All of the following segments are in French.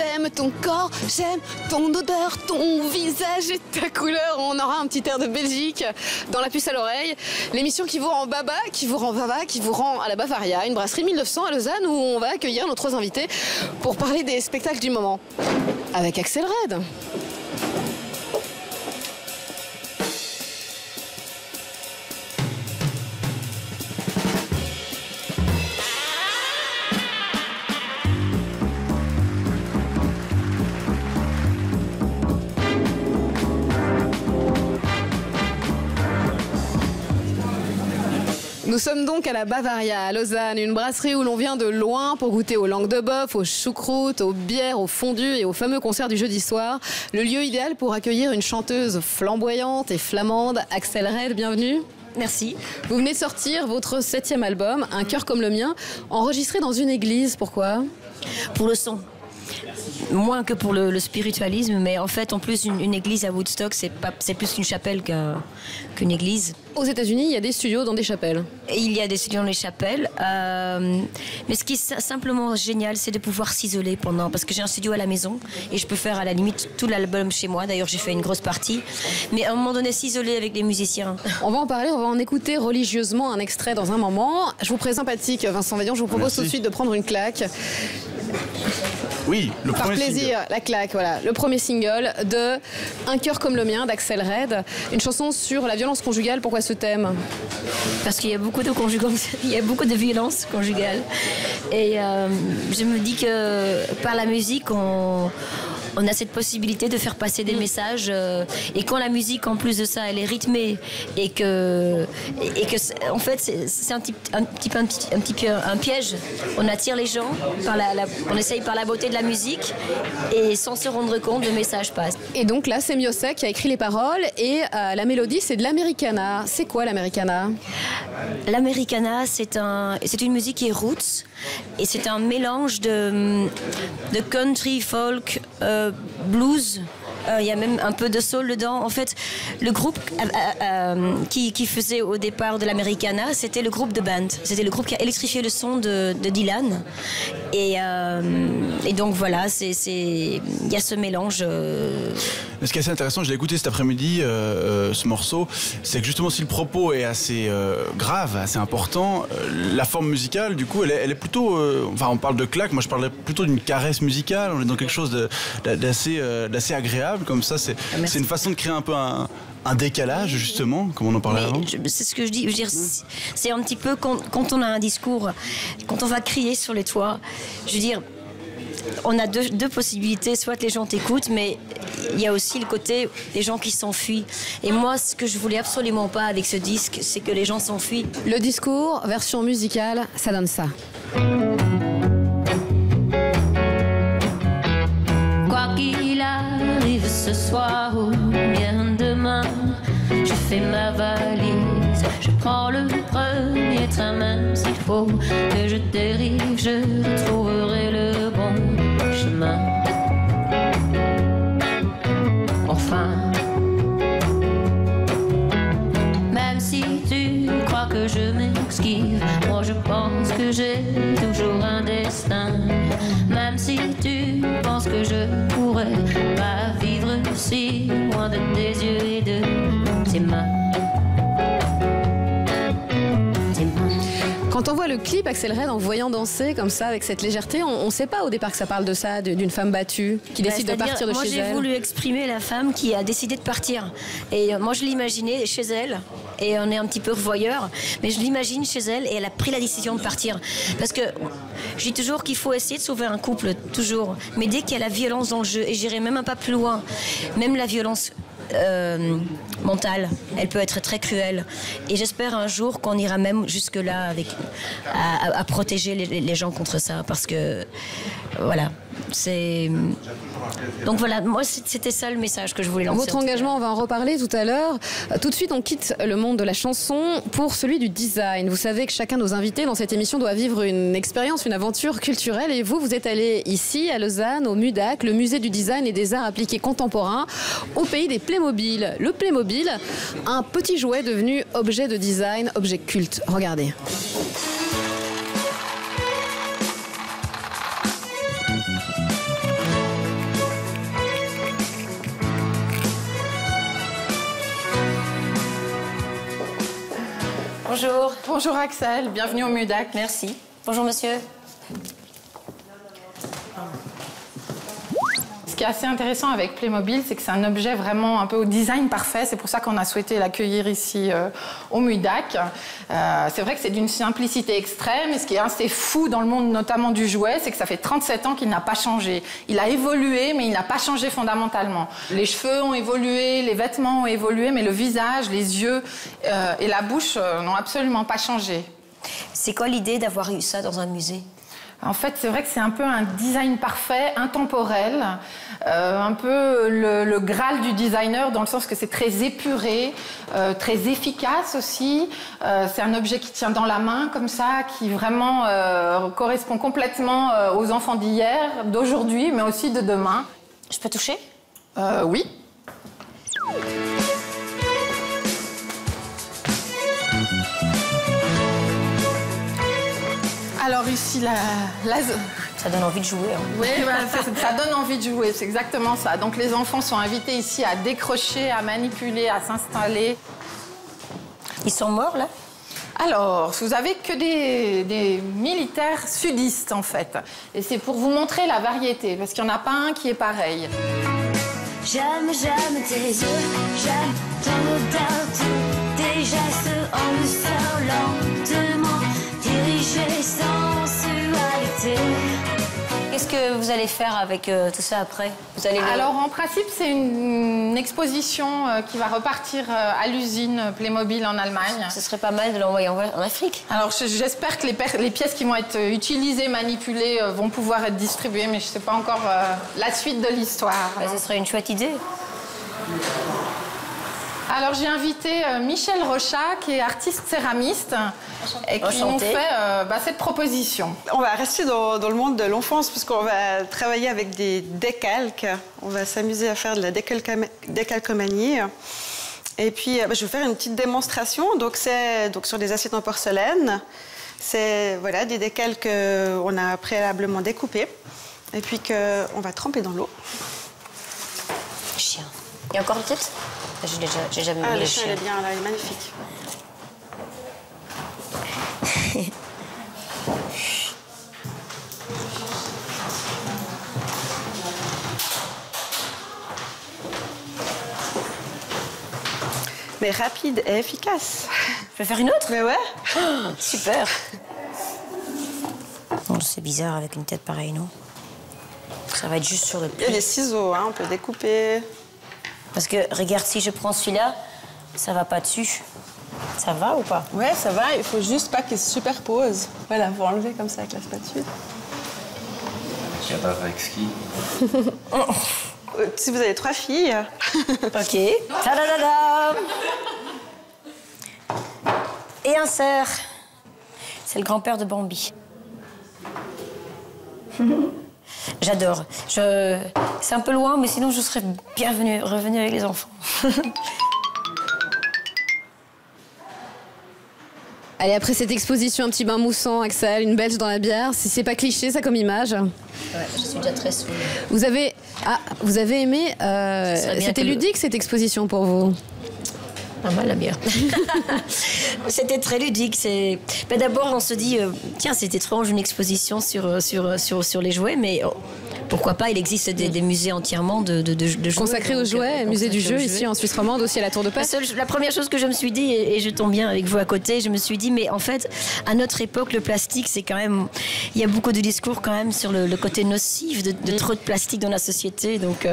j'aime ton corps, j'aime ton odeur, ton visage et ta couleur. On aura un petit air de Belgique dans la puce à l'oreille. L'émission qui vous rend baba, qui vous rend baba, qui vous rend à la Bavaria, une brasserie 1900 à Lausanne où on va accueillir nos trois invités pour parler des spectacles du moment. Avec Axel Red. Nous sommes donc à la Bavaria, à Lausanne, une brasserie où l'on vient de loin pour goûter aux langues de bœuf, aux choucroutes, aux bières, aux fondus et aux fameux concerts du jeudi soir. Le lieu idéal pour accueillir une chanteuse flamboyante et flamande, Axel Red, bienvenue. Merci. Vous venez de sortir votre 7e album, Un cœur comme le mien, enregistré dans une église. Pourquoi ? Pour le son. Moins que pour le spiritualisme, mais en fait, en plus, une église à Woodstock, c'est plus une chapelle qu'une église. Aux États-Unis, il y a des studios dans des chapelles. Et il y a des studios dans les chapelles. Mais ce qui est simplement génial, c'est de pouvoir s'isoler pendant. Parce que j'ai un studio à la maison et je peux faire à la limite tout l'album chez moi. D'ailleurs, j'ai fait une grosse partie. Mais à un moment donné, s'isoler avec les musiciens. On va en parler, on va en écouter religieusement un extrait dans un moment. Je vous présente sympathique, Vincent Vaillant. Je vous propose tout de suite de prendre une claque. Oui, le Par premier plaisir, single. la claque, voilà. Le premier single de Un cœur comme le mien d'Axel Red. Une chanson sur la violence conjugale. Pourquoi ce thème ? Parce qu'il y a beaucoup de il y a beaucoup de violence conjugale. Et je me dis que par la musique, on a cette possibilité de faire passer des messages. Et quand la musique, en plus de ça, elle est rythmée et que en fait, c'est un petit peu un piège. On attire les gens, on essaye par la beauté de la musique et sans se rendre compte, le message passe. Et donc là, c'est Miossec qui a écrit les paroles et la mélodie, c'est de l'americana. C'est quoi l'americana ? L'americana, c'est une musique qui est roots et c'est un mélange de country, folk, blues. Il y a même un peu de soul dedans. En fait, le groupe qui faisait au départ de l'Americana, c'était le groupe de Band. C'était le groupe qui a électrifié le son de Dylan. Et donc voilà, il y a ce mélange. Ce qui est assez intéressant, je l'ai écouté cet après-midi, ce morceau, c'est que justement si le propos est assez grave, assez important, la forme musicale, du coup, elle est plutôt... enfin, on parle de claque, moi je parlerais plutôt d'une caresse musicale, on est dans quelque chose d'assez agréable, comme ça, c'est une façon de créer un peu un décalage, justement, comme on en parlait avant. C'est ce que je dis. Je veux dire, c'est un petit peu quand on a un discours, quand on va crier sur les toits, je veux dire, on a deux possibilités. Soit les gens t'écoutent, mais il y a aussi le côté des gens qui s'enfuient. Et moi, ce que je voulais absolument pas avec ce disque, c'est que les gens s'enfuient. Le discours, version musicale, ça donne ça. Quoi qu'il arrive ce soir ou bien demain, je fais ma valise, je prends le premier train, même s'il faut que je dérive, je retrouverai le bon chemin. Enfin, même si tu crois que je m'esquive, moi je pense que j'ai toujours un destin. Même si tu penses que je pourrais pas vivre si loin de tes yeux et de tes mains. Quand on voit le clip Axel Red en voyant danser comme ça avec cette légèreté, on ne sait pas au départ que ça parle de ça, d'une femme battue qui décide de partir de chez elle. Moi j'ai voulu exprimer la femme qui a décidé de partir. Et moi je l'imaginais chez elle, et on est un petit peu revoyeur, mais je l'imagine chez elle et elle a pris la décision de partir. Parce que je dis toujours qu'il faut essayer de sauver un couple, toujours. Mais dès qu'il y a la violence dans le jeu, et j'irai même un pas plus loin, même la violence mentale, elle peut être très cruelle. Et j'espère un jour qu'on ira même jusque-là à protéger les gens contre ça. Parce que, voilà, c'est... Donc voilà, moi c'était ça le message que je voulais lancer. Votre engagement, on va en reparler tout à l'heure. Tout de suite, on quitte le monde de la chanson pour celui du design. Vous savez que chacun de nos invités dans cette émission doit vivre une expérience, une aventure culturelle. Et vous êtes allé ici, à Lausanne, au MUDAC, le musée du design et des arts appliqués contemporains, au pays des Playmobil. Le Playmobil, un petit jouet devenu objet de design, objet culte. Regardez. Bonjour. Bonjour Axel, bienvenue au MUDAC. Merci. Bonjour monsieur. Ce qui est assez intéressant avec Playmobil, c'est que c'est un objet vraiment un peu au design parfait. C'est pour ça qu'on a souhaité l'accueillir ici au MUDAC. C'est vrai que c'est d'une simplicité extrême. Et ce qui est assez fou dans le monde notamment du jouet, c'est que ça fait 37 ans qu'il n'a pas changé. Il a évolué, mais il n'a pas changé fondamentalement. Les cheveux ont évolué, les vêtements ont évolué, mais le visage, les yeux et la bouche n'ont absolument pas changé. C'est quoi l'idée d'avoir eu ça dans un musée? En fait, c'est vrai que c'est un peu un design parfait, intemporel, un peu le Graal du designer, dans le sens que c'est très épuré, très efficace aussi. C'est un objet qui tient dans la main, comme ça, qui vraiment correspond complètement aux enfants d'hier, d'aujourd'hui, mais aussi de demain. Je peux toucher? Oui. Alors ici, Ça donne envie de jouer. Hein. Oui, voilà, ça donne envie de jouer, c'est exactement ça. Donc les enfants sont invités ici à décrocher, à manipuler, à s'installer. Ils sont morts, là? Alors, vous avez que des militaires sudistes, en fait. Et c'est pour vous montrer la variété, parce qu'il n'y en a pas un qui est pareil. J'aime tes yeux, j'aime ton odeur, tes gestes en douceur, lentement dirigés, sensualité. Qu'est-ce que vous allez faire avec tout ça après? Alors, en principe, c'est une exposition qui va repartir à l'usine Playmobil en Allemagne. Ce serait pas mal de l'envoyer en Afrique. Alors, j'espère que les pièces qui vont être utilisées, manipulées, vont pouvoir être distribuées, mais je ne sais pas encore la suite de l'histoire. Ce serait une chouette idée. Alors, j'ai invité Michel Rochat, qui est artiste céramiste, et qui nous fait cette proposition. On va rester dans le monde de l'enfance, puisqu'on va travailler avec des décalques. On va s'amuser à faire de la décalcomanie. Et puis, je vais faire une petite démonstration. Donc, c'est sur des assiettes en porcelaine. C'est voilà, des décalques qu'on a préalablement découpés. Et puis qu'on va tremper dans l'eau. Chien. Il y a encore une tête? J'ai jamais vu le le chien. chien. Il est bien là, il est magnifique. Mais rapide et efficace. Je peux faire une autre? Mais ouais. Oh, super. Oh, c'est bizarre avec une tête pareille, non? Ça va être juste sur le pied. Il y a des ciseaux, hein, on peut découper. Parce que, regarde, si je prends celui-là, ça va pas dessus. Ça va ou pas? Ouais, ça va. Il faut juste pas qu'ils se superposent. Voilà, faut enlever comme ça avec la spatule. J'adore avec ski. Si vous avez 3 filles. Ok. Ta-da-da-da. Et un cerf. C'est le grand-père de Bambi. J'adore. C'est un peu loin, mais sinon je serais revenue avec les enfants. Allez, après cette exposition, un petit bain moussant, Axel, une belge dans la bière, si c'est pas cliché ça comme image. Ouais, je suis déjà très saoulée. Vous avez aimé, c'était ludique cette exposition pour vous? Pas mal la bière. C'était très ludique. D'abord, on se dit, tiens, c'était trop une exposition sur les jouets, mais pourquoi pas, il existe des musées entièrement de jouets. Consacrés aux jouets, musée du jeu ici en Suisse romande, aussi à la Tour de Paix. La première chose que je me suis dit, et je tombe bien avec vous à côté, je me suis dit, mais en fait, à notre époque, le plastique, c'est quand même... Il y a beaucoup de discours quand même sur le côté nocif de trop de plastique dans la société. Donc,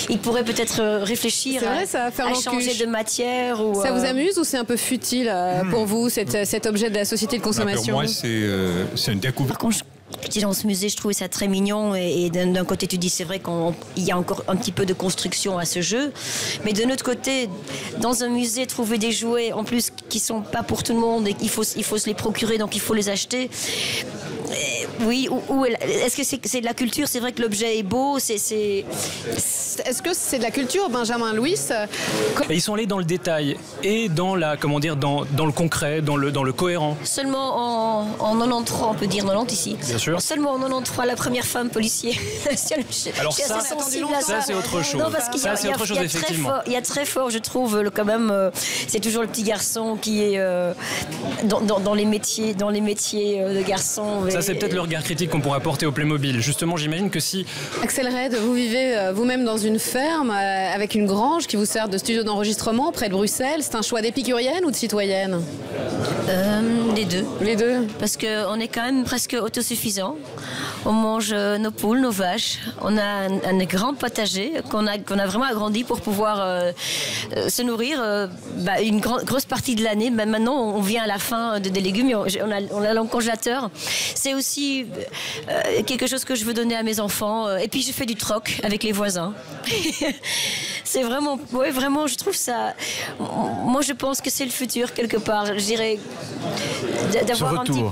il pourrait peut-être réfléchir à changer de matière. Ça vous amuse ou c'est un peu futile pour vous, cet objet de la société de consommation? Pour moi, c'est une découverte. Par contre, j'étais dans ce musée, je trouvais ça très mignon. Et d'un côté, tu dis, c'est vrai qu'il y a encore un petit peu de construction à ce jeu. Mais de l'autre côté, dans un musée, trouver des jouets, en plus, qui ne sont pas pour tout le monde, et il faut se les procurer, donc il faut les acheter. Oui, est-ce que c'est de la culture? C'est vrai que l'objet est beau, Est-ce que c'est de la culture, Benjamin Louis? Et ils sont allés dans le détail et dans le concret, dans le cohérent. Seulement en 93, on peut dire 90 ici. Bien sûr. Seulement en 93, la première femme policier. Alors ça, c'est autre chose. Non, parce qu'il y a, c'est autre chose, effectivement. Il y a très fort, je trouve, quand même, c'est toujours le petit garçon qui est dans les métiers de garçon. Ça, c'est peut-être le regard critique qu'on pourrait apporter au Playmobil. Justement, j'imagine que si... Axel Red, vous vivez vous-même dans une ferme avec une grange qui vous sert de studio d'enregistrement près de Bruxelles. C'est un choix d'épicurienne ou de citoyenne? Les deux. Les deux. Parce qu'on est quand même presque autosuffisant. On mange nos poules, nos vaches. On a un grand potager qu'on a vraiment agrandi pour pouvoir se nourrir une grosse partie de l'année. Maintenant, on vient à la fin des légumes. On a le congélateur. C'est aussi quelque chose que je veux donner à mes enfants. Et puis, je fais du troc avec les voisins. C'est vraiment, vraiment, je trouve ça... Moi, je pense que c'est le futur, quelque part. Je dirais d'avoir un petit...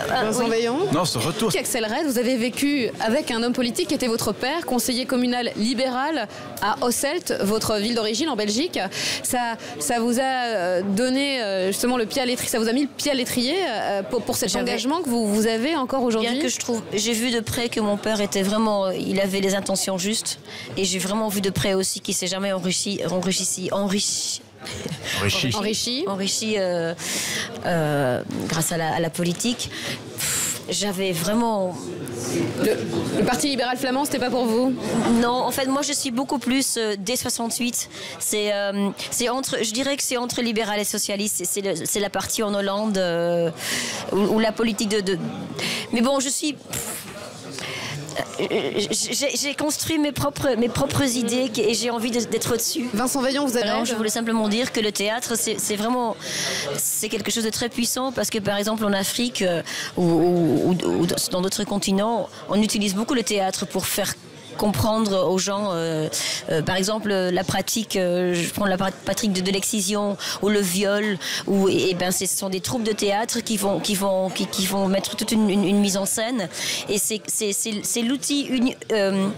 Vincent Veillon. Non, ce retour. Axel Red, vous avez vécu avec un homme politique qui était votre père, conseiller communal libéral à Osselt, votre ville d'origine en Belgique. Ça vous a donné justement le pied à l'étrier, ça vous a mis le pied à l'étrier pour cet engagement que vous avez encore aujourd'hui? Bien que je trouve, j'ai vu de près que mon père était vraiment, il avait les intentions justes, et j'ai vraiment vu de près aussi qu'il s'est jamais enrichi grâce à la politique. J'avais vraiment... Le Parti libéral flamand, c'était pas pour vous? Non, en fait, moi, je suis beaucoup plus dès 68. Je dirais que c'est entre libéral et socialiste. C'est la partie en Hollande où la politique de... Mais bon, je suis... J'ai construit mes propres idées et j'ai envie d'être au-dessus. Vincent Veillon, vous avez... Alors, je voulais simplement dire que le théâtre, c'est quelque chose de très puissant, parce que par exemple en Afrique ou dans d'autres continents, on utilise beaucoup le théâtre pour faire comprendre aux gens, par exemple la pratique, je prends la pratique de l'excision ou le viol, ce sont des troupes de théâtre qui vont mettre toute une mise en scène, et c'est l'outil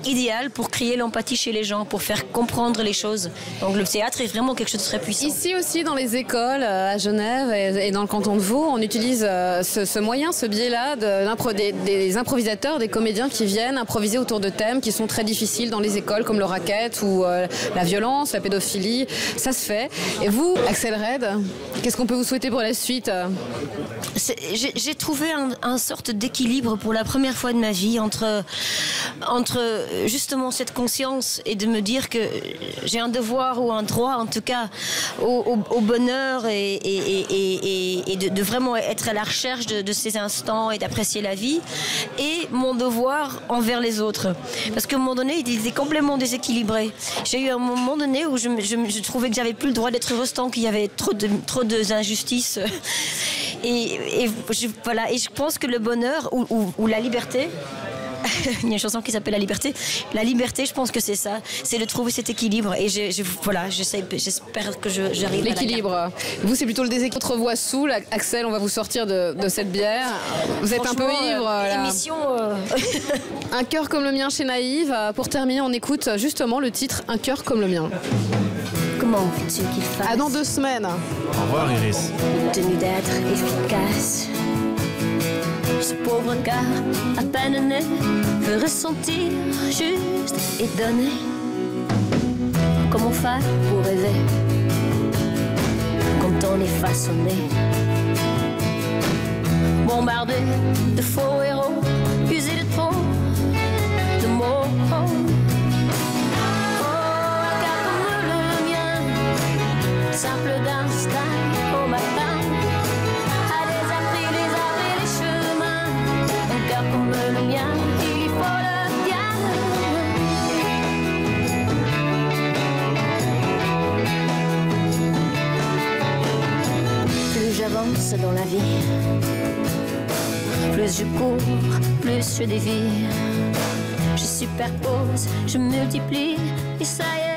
idéal pour créer l'empathie chez les gens, pour faire comprendre les choses. Donc le théâtre est vraiment quelque chose de très puissant. Ici aussi, dans les écoles à Genève et dans le canton de Vaud, on utilise ce moyen, ce biais-là des improvisateurs, des comédiens qui viennent improviser autour de thèmes qui sont très difficiles dans les écoles, comme le racket ou la violence, la pédophilie. Ça se fait. Et vous, Axel Red, qu'est-ce qu'on peut vous souhaiter pour la suite? J'ai trouvé un sorte d'équilibre pour la première fois de ma vie entre justement cette conscience et de me dire que j'ai un devoir ou un droit, en tout cas, au bonheur et de vraiment être à la recherche de ces instants et d'apprécier la vie, et mon devoir envers les autres. Parce qu'à un moment donné, il était complètement déséquilibré. J'ai eu un moment donné où je trouvais que j'avais plus le droit d'être heureuse tant qu'il y avait trop d'injustices. Et je pense que le bonheur ou la liberté, il y a une chanson qui s'appelle La Liberté. La liberté, je pense que c'est ça, c'est de trouver cet équilibre. Et j'espère que j'arrive à l'équilibre. Vous, c'est plutôt le déséquilibre. Votre voix saoule. Axel, on va vous sortir de cette bière. Vous êtes un peu ivre. Émission. Un cœur comme le mien chez Naïve. Pour terminer, on écoute justement le titre Un cœur comme le mien. Comment veux-tu qu'il fasse? À dans 2 semaines. Au revoir, Iris. Tenu d'être efficace. Ce pauvre cœur à peine né veut ressentir juste et donner. Comment faire pour rêver quand on est façonné? Bombardé de faux héros, usé de trop de mots. Un cœur comme le mien, simple d'instinct au matin. Comme le mien, il faut le bien. Plus j'avance dans la vie, plus je cours, plus je dévie. Je superpose, je multiplie, et ça y est.